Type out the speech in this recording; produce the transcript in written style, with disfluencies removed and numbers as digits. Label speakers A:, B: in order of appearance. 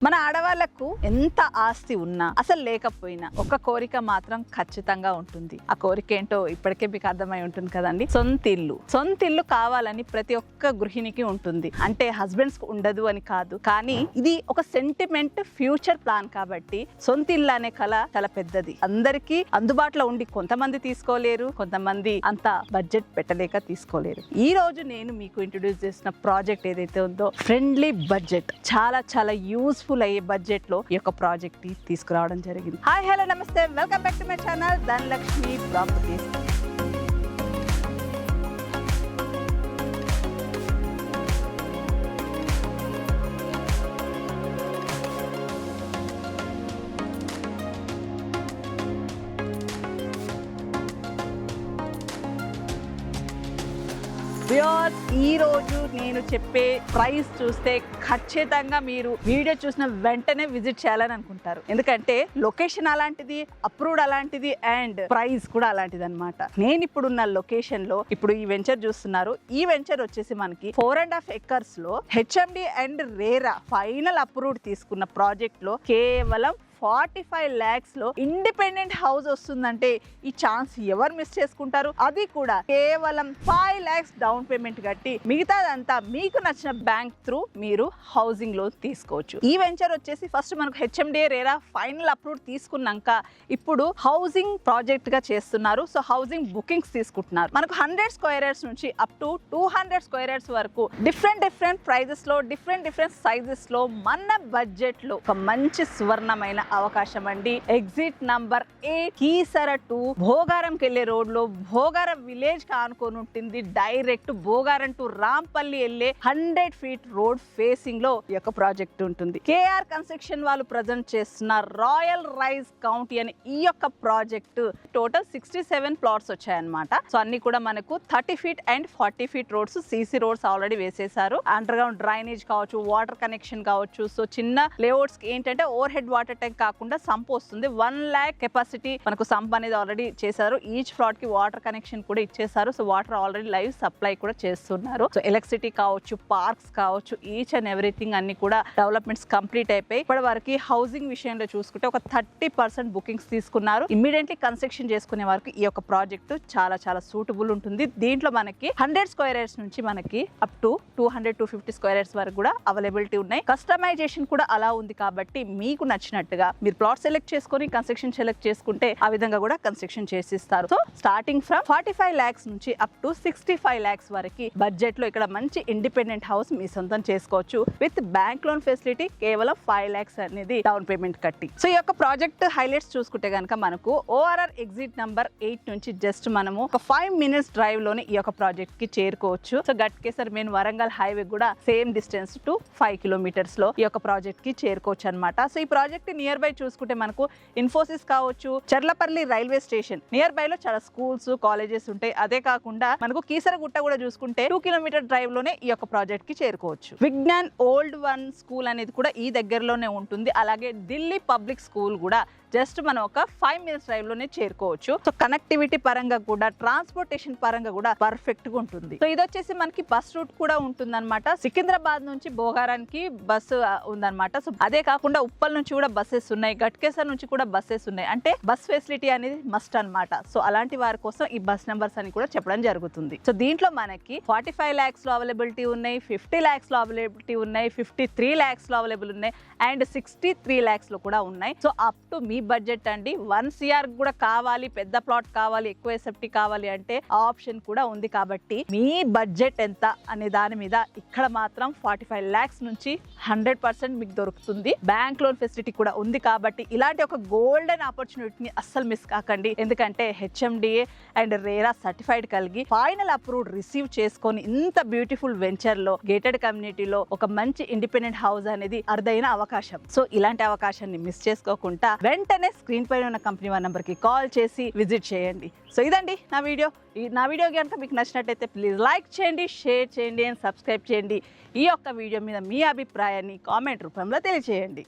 A: మన ఆడవాళ్లకు ఎంత ఆస్తి ఉన్నా అసలు లేకపోయినా ఒక కోరిక మాత్రం ఖచ్చితంగా ఉంటుంది. ఆ కోరిక ఏంటో ఇప్పటికే మీకు అర్థమై ఉంటుంది కదండి. సొంత ఇల్లు కావాలని ప్రతి ఒక్క గృహిణికి ఉంటుంది. అంటే హస్బెండ్స్ ఉండదు అని కాదు, కానీ ఇది ఒక సెంటిమెంట్ ఫ్యూచర్ ప్లాన్ కాబట్టి సొంత ఇల్లు అనే కళ చాలా పెద్దది. అందరికీ అందుబాటులో ఉండి కొంతమంది తీసుకోలేరు, కొంతమంది అంత బడ్జెట్ పెట్టలేక తీసుకోలేరు. ఈ రోజు నేను మీకు ఇంట్రొడ్యూస్ చేసిన ప్రాజెక్ట్ ఏదైతే ఉందో ఫ్రెండ్లీ బడ్జెట్, చాలా చాలా యూస్ఫుల్ అయ్యే బడ్జెట్ లో ఈ యొక్క ప్రాజెక్ట్ ని తీసుకురావడం జరిగింది. హాయ్ హలో నమస్తే, welcome back to my channel Dhanalakshmi properties. ఈ రోజు నేను చెప్పే ప్రైస్ చూస్తే ఖచ్చితంగా మీరు వీడియో చూసిన వెంటనే విజిట్ చేయాలని అనుకుంటారు. ఎందుకంటే లొకేషన్ అలాంటిది, అప్రూవ్డ్ అలాంటిది, అండ్ ప్రైస్ కూడా అలాంటిది అనమాట. నేను ఇప్పుడున్న లొకేషన్ లో ఇప్పుడు ఈ వెంచర్ చూస్తున్నారు. ఈ వెంచర్ వచ్చేసి మనకి 4.5 acres లో HMD and RERA final approved తీసుకున్న ప్రాజెక్ట్ లో కేవలం 45 lakhs లో ఇండిపెండెంట్ హౌస్ వస్తుందంటే ఈ ఛాన్స్ ఎవరు మిస్ చేసుకుంటారు? అది కూడా కేవలం 5 lakhs డౌన్ పేమెంట్ కట్టి మిగతాదంతా మీకు నచ్చిన బ్యాంక్ త్రూ మీరు హౌసింగ్ లోన్ తీసుకోవచ్చు. ఈ వెంచర్ వచ్చేసి ఫస్ట్ మనకు హెచ్ఎండి రేరా ఫైనల్ అప్రూవ్ తీసుకున్నాక ఇప్పుడు హౌసింగ్ ప్రాజెక్ట్ గా చేస్తున్నారు. సో హౌసింగ్ బుకింగ్స్ తీసుకుంటున్నారు. మనకు 100 square yards నుంచి అప్ టు 200 square yards వరకు డిఫరెంట్ ప్రైజెస్ లో డిఫరెంట్ సైజెస్ లో మన బడ్జెట్ లో ఒక మంచి సువర్ణమైన అవకాశం అండి. ఎగ్జిట్ నంబర్ 8 కీసర టు భోగారంకి వెళ్లే రోడ్ లో భోగారం విలేజ్ కి ఆనుకొని ఉంటుంది. డైరెక్ట్ భోగారం టు రాంపల్లి వెళ్లే 100 feet రోడ్ ఫేసింగ్ లో ఈ యొక్క ప్రాజెక్ట్ ఉంటుంది. కేఆర్ కన్స్ట్రక్షన్ వాళ్ళు ప్రజెంట్ చేస్తున్న రాయల్ రైజ్ కౌంటీ అనే ఈ యొక్క ప్రాజెక్ట్ టోటల్ 67 ప్లాట్స్ వచ్చాయన్నమాట. సో అన్ని కూడా మనకు 30 feet and 40 feet roads, CC roads already వేసేసారు. అండర్ గ్రౌండ్ డ్రైనేజ్ కావచ్చు, వాటర్ కనెక్షన్ కావచ్చు. సో చిన్న లేఅవుట్స్ కి ఏంటంటే ఓవర్ హెడ్ వాటర్ ట్యాంక్ కాకుండా సంప్ వస్తుంది. 1 lakh కెపాసిటీ మనకు సంప్ అనేది ఆల్రెడీ చేశారు. ఈచ్ ఫ్లాట్ కి వాటర్ కనెక్షన్ కూడా ఇచ్చేసారు. So water already live supply కూడా చేస్తున్నారు. సో ఎలక్ట్రిసిటీ కావచ్చు, పార్క్స్ కావచ్చు, ఈచ్ అండ్ ఎవ్రీథింగ్ అన్ని కూడా డెవలప్మెంట్స్ కంప్లీట్ అయిపోయి ఇప్పటి వరకు హౌసింగ్ విషయంలో చూసుకుంటే ఒక 30% బుకింగ్స్ తీసుకున్నారు. ఇమ్మీడియట్లీ కన్స్ట్రక్షన్ చేసుకునే వరకు ఈ యొక్క ప్రాజెక్ట్ చాలా చాలా సూటబుల్ ఉంటుంది. దీంట్లో మనకి 100 square yards నుంచి మనకి అప్ టు 200-250 square yards వరకు కూడా అవైలబిలిటీ ఉన్నాయి. కస్టమైజేషన్ కూడా అలా ఉంది కాబట్టి మీకు నచ్చినట్టుగా మీరు ప్లాట్ సెలెక్ట్ చేసుకొని కన్స్ట్రక్షన్ సెలెక్ట్ చేసుకుంటే ఆ విధంగా కూడా కన్స్ట్రక్షన్ చేసిస్తారు. సో స్టార్టింగ్ ఫ్రమ్ 45 lakhs నుంచి అప్ టు 65 lakhs వరకు బడ్జెట్ లో ఇక్కడ మంచి ఇండిపెండెంట్ హౌస్ మీ సొంతం చేసుకోవచ్చు. విత్ బ్యాంక్ లోన్ ఫెసిలిటీ కేవలం 5 lakhs అనేది డౌన్ పేమెంట్ కట్టి. సో ఈ యొక్క ప్రాజెక్ట్ హైలైట్స్ చూసుకుంటే కనుక మనకు ఓఆర్ఆర్ ఎగ్జిట్ నంబర్ 8 నుంచి జస్ట్ మనము ఒక 5 minutes డ్రైవ్ లోనే ఈ యొక్క ప్రాజెక్ట్ కి చేరుకోవచ్చు. So Ghatkesar main Warangal highway కూడా సేమ్ డిస్టెన్స్ టు 5 kilometers లో ఈ యొక్క ప్రాజెక్ట్ కి చేరుకోవచ్చు అనమాట. సో ఈ ప్రాజెక్ట్ నియర్ బై చూసుకుంటే మనకు ఇన్ఫోసిస్ కావచ్చు, Cherlapally railway station nearby లో చాలా స్కూల్స్, కాలేజెస్ ఉంటాయి. అదే కాకుండా మనకు కీసరగుట్ట కూడా చూసుకుంటే 2 kilometer డ్రైవ్ లోనే ఈ యొక్క ప్రాజెక్ట్ కి చేరుకోవచ్చు. విజ్ఞాన్ ఓల్డ్ వన్ స్కూల్ అనేది కూడా ఈ దగ్గరలోనే ఉంటుంది. అలాగే ఢిల్లీ పబ్లిక్ స్కూల్ కూడా జస్ట్ మనం ఒక 5 minutes డ్రైవ్ లోనే చేరుకోవచ్చు. సో కనెక్టివిటీ పరంగా కూడా, ట్రాన్స్పోర్టేషన్ పరంగా కూడా పర్ఫెక్ట్ గా ఉంటుంది. సో ఇది వచ్చేసి మనకి బస్ రూట్ కూడా ఉంటుంది అనమాట. సికింద్రాబాద్ నుంచి భోగారానికి బస్సు ఉందన్నమాట. సో అదే కాకుండా ఉప్పల్ నుంచి కూడా బస్సెస్ ఉన్నాయి, గట్కేసర్ నుంచి కూడా బస్సెస్ ఉన్నాయి. అంటే బస్ ఫెసిలిటీ అనేది మస్ట్ అన్నమాట. సో అలాంటి వారి కోసం ఈ బస్ నెంబర్స్ అని కూడా చెప్పడం జరుగుతుంది. సో దీంట్లో మనకి 45 lakhs లో అవైలబిలిటీ ఉన్నాయి, 50 lakhs లో అవైలబిలిటీ ఉన్నాయి, 53 lakhs లో అవైలబుల్ ఉన్నాయి, అండ్ 63 lakhs లో కూడా ఉన్నాయి. So up to me budget అండి. 1 CR కూడా కావాలి, పెద్ద ప్లాట్ కావాలి, ఎక్కువ ఎస్ఎఫ్టీ కావాలి అంటే ఆప్షన్ కూడా ఉంది. కాబట్టి మీ బడ్జెట్ ఎంత అనే దాని మీద ఇక్కడ మాత్రం 45 lakhs నుంచి 100% మీకు దొరుకుతుంది. బ్యాంక్ లోన్ ఫెసిలిటీ కూడా ఉంది. కాబట్టి ఇలాంటి ఒక గోల్డెన్ ఆపర్చునిటీని అస్సలు మిస్ కాకండి. ఎందుకంటే హెచ్ఎండిఏ అండ్ రేరా సర్టిఫైడ్ కలిగి ఫైనల్ అప్రూవ్డ్ రిసీవ్ చేసుకొని ఇంత బ్యూటిఫుల్ వెంచర్ లో గేటెడ్ కమ్యూనిటీలో ఒక మంచి ఇండిపెండెంట్ హౌస్ అనేది అరుదైన అవకాశం. సో ఇలాంటి అవకాశాన్ని మిస్ చేసుకోకుండా వెంటనే స్క్రీన్ పైన ఉన్న కంపెనీ వారి నంబర్ కి కాల్ చేసి విజిట్ చేయండి. సో ఇదండి నా వీడియో కనుక మీకు నచ్చినట్టయితే ప్లీజ్ లైక్ చేయండి, షేర్ చేయండి అండ్ సబ్స్క్రైబ్ చేయండి. ఈ యొక్క వీడియో మీద మీ అభిప్రాయాన్ని కామెంట్ రూపంలో తెలియజేయండి.